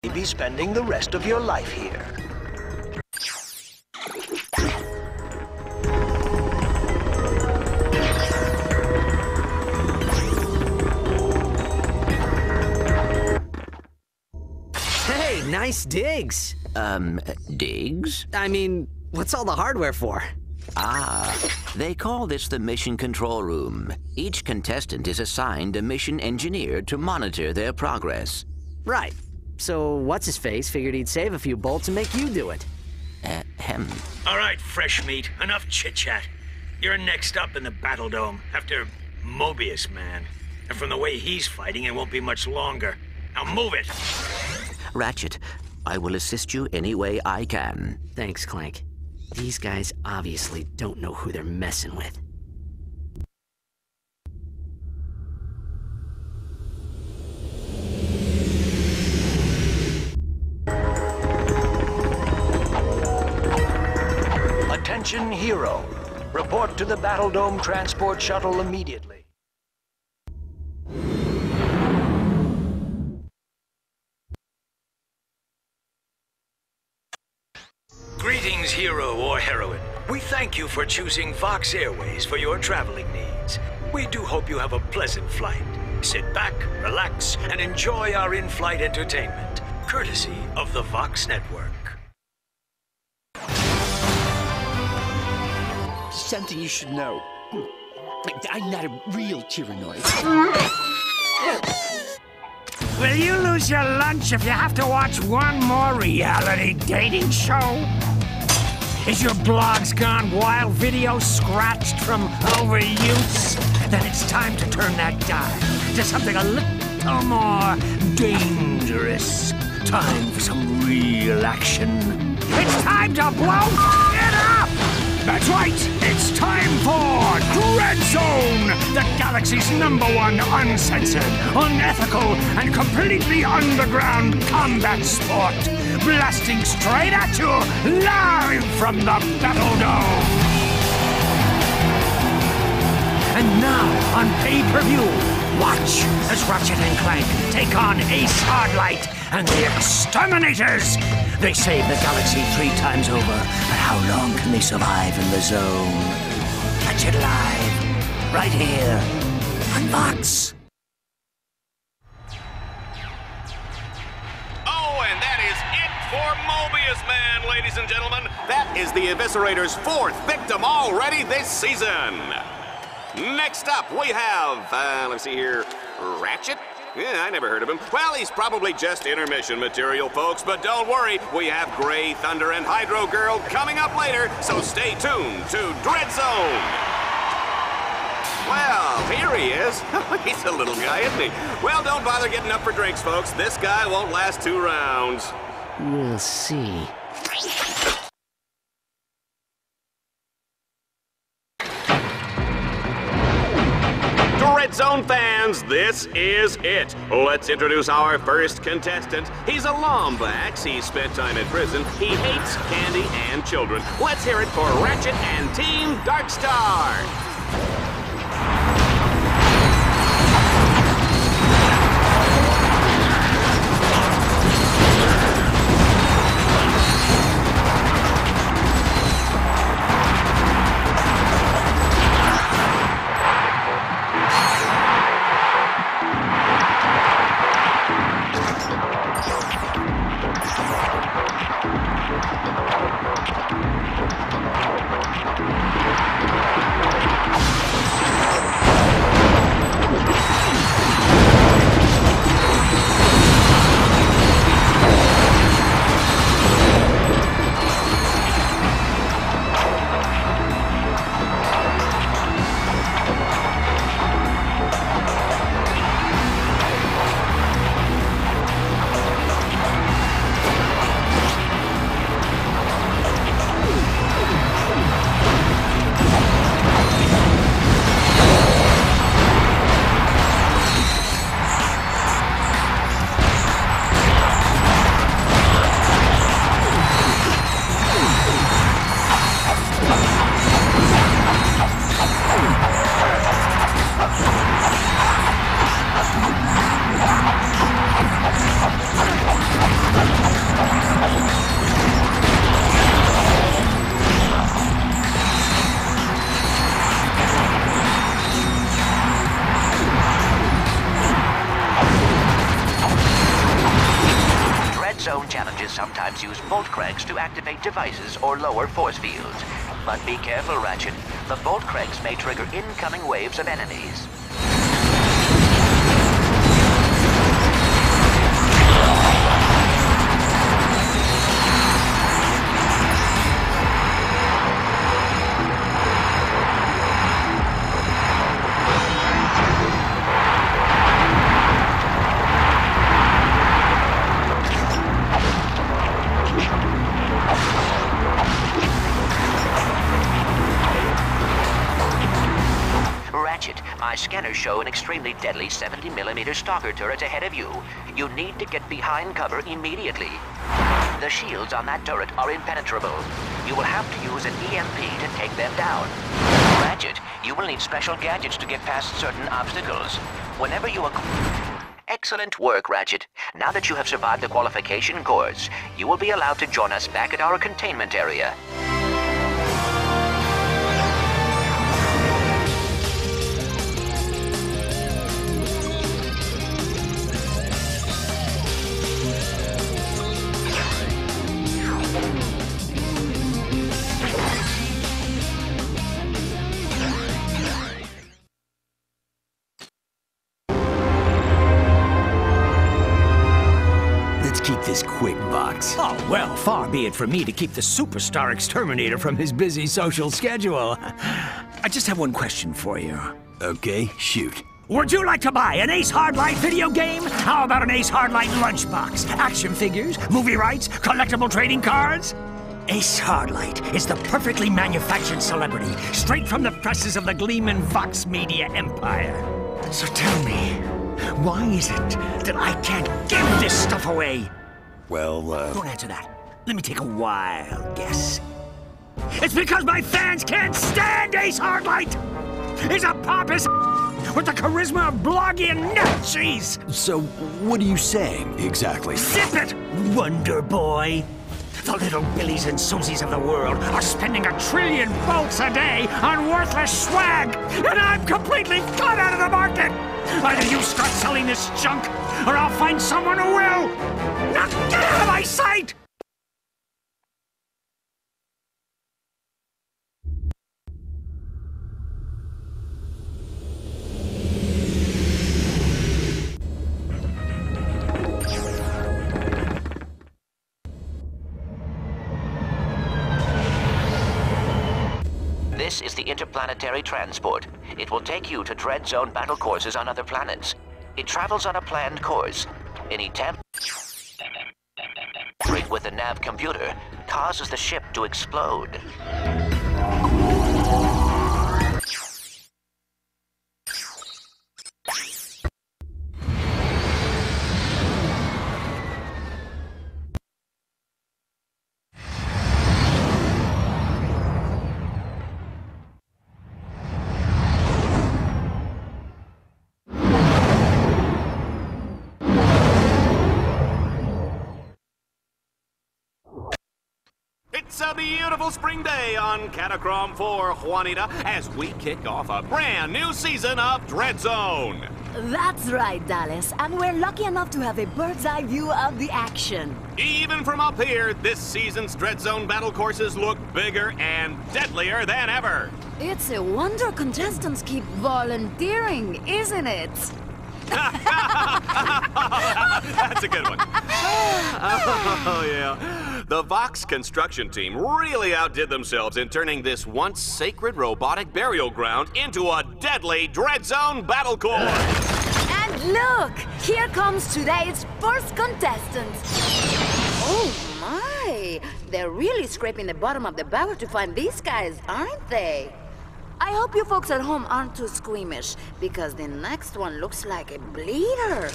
be spending the rest of your life here. Hey, nice digs. Digs? I mean, what's all the hardware for? Ah, they call this the mission control room. Each contestant is assigned a mission engineer to monitor their progress. Right. So what's-his-face figured he'd save a few bolts and make you do it. Ahem. All right, fresh meat. Enough chit-chat. You're next up in the Battle Dome after Mobius Man. And from the way he's fighting, it won't be much longer. Now move it! Ratchet, I will assist you any way I can. Thanks, Clank. These guys obviously don't know who they're messing with. Attention, Hero. Report to the Battle Dome transport shuttle immediately. Greetings, hero or heroine. We thank you for choosing Vox Airways for your traveling needs. We do hope you have a pleasant flight. Sit back, relax, and enjoy our in-flight entertainment, courtesy of the Vox Network. Something you should know. I'm not a real tyrannoid. Will you lose your lunch if you have to watch one more reality dating show? Is your blogs gone wild, video scratched from overuse? Then it's time to turn that dial to something a little more dangerous. Time for some real action. It's time to blow it up! That's right, it's time for Dread Zone, the galaxy's #1 uncensored, unethical, and completely underground combat sport. Blasting straight at you, live from the Battle Dome. And now, on pay-per-view, watch as Ratchet and Clank take on Ace Hardlight and the Exterminators. They save the galaxy 3 times over, but how long can they survive in the zone? Catch it live, right here, on Vox. Oh, and that is it for Mobius Man, ladies and gentlemen. That is the Eviscerator's 4th victim already this season. Next up, we have, let's see here, Ratchet? Yeah, I never heard of him. Well, he's probably just intermission material, folks, but don't worry, we have Grey Thunder and Hydro Girl coming up later, so stay tuned to Dread Zone. Well, here he is. He's a little guy, isn't he? Well, don't bother getting up for drinks, folks. This guy won't last 2 rounds. We'll see. Red Zone fans, this is it. Let's introduce our first contestant. He's a Lombax. He spent time in prison. He hates candy and children. Let's hear it for Ratchet and Team Darkstar. Zone challenges sometimes use bolt cranks to activate devices or lower force fields. But be careful, Ratchet. The bolt cranks may trigger incoming waves of enemies. My scanners show an extremely deadly 70mm stalker turret ahead of you. You need to get behind cover immediately. The shields on that turret are impenetrable. You will have to use an EMP to take them down. Ratchet, you will need special gadgets to get past certain obstacles. Whenever you Excellent work, Ratchet. Now that you have survived the qualification course, you will be allowed to join us back at our containment area. Keep this quick, Vox. Oh, well, far be it from me to keep the superstar exterminator from his busy social schedule. I just have one question for you. Okay, shoot. Would you like to buy an Ace Hardlight video game? How about an Ace Hardlight lunchbox? Action figures, movie rights, collectible trading cards? Ace Hardlight is the perfectly manufactured celebrity, straight from the presses of the Gleeman Vox Media empire. So tell me, why is it that I can't give this stuff away? Well, Don't answer that. Let me take a wild guess. It's because my fans can't stand Ace Hardlight! He's a pompous with the charisma of blogging nut cheese! so what are you saying, exactly? Zip it, Wonder Boy! The little Billies and Susies of the world are spending 1 trillion bolts a day on worthless swag, and I'm completely cut out of the market! Either you start selling this junk, or I'll find someone who will! Now get out of my sight! This is the interplanetary transport. It will take you to Dread Zone battle courses on other planets. It travels on a planned course. Any tampering with the nav computer causes the ship to explode. It's a beautiful spring day on Catacrom 4, Juanita, as we kick off a brand new season of Dread Zone. That's right, Dallas. And we're lucky enough to have a bird's eye view of the action. Even from up here, this season's Dread Zone battle courses look bigger and deadlier than ever. It's a wonder contestants keep volunteering, isn't it? That's a good one. Oh, yeah. The Vox construction team really outdid themselves in turning this once sacred robotic burial ground into a deadly Dread Zone battle course. And look, here comes today's first contestant. Oh my, they're really scraping the bottom of the barrel to find these guys, aren't they? I hope you folks at home aren't too squeamish, because the next one looks like a bleeder.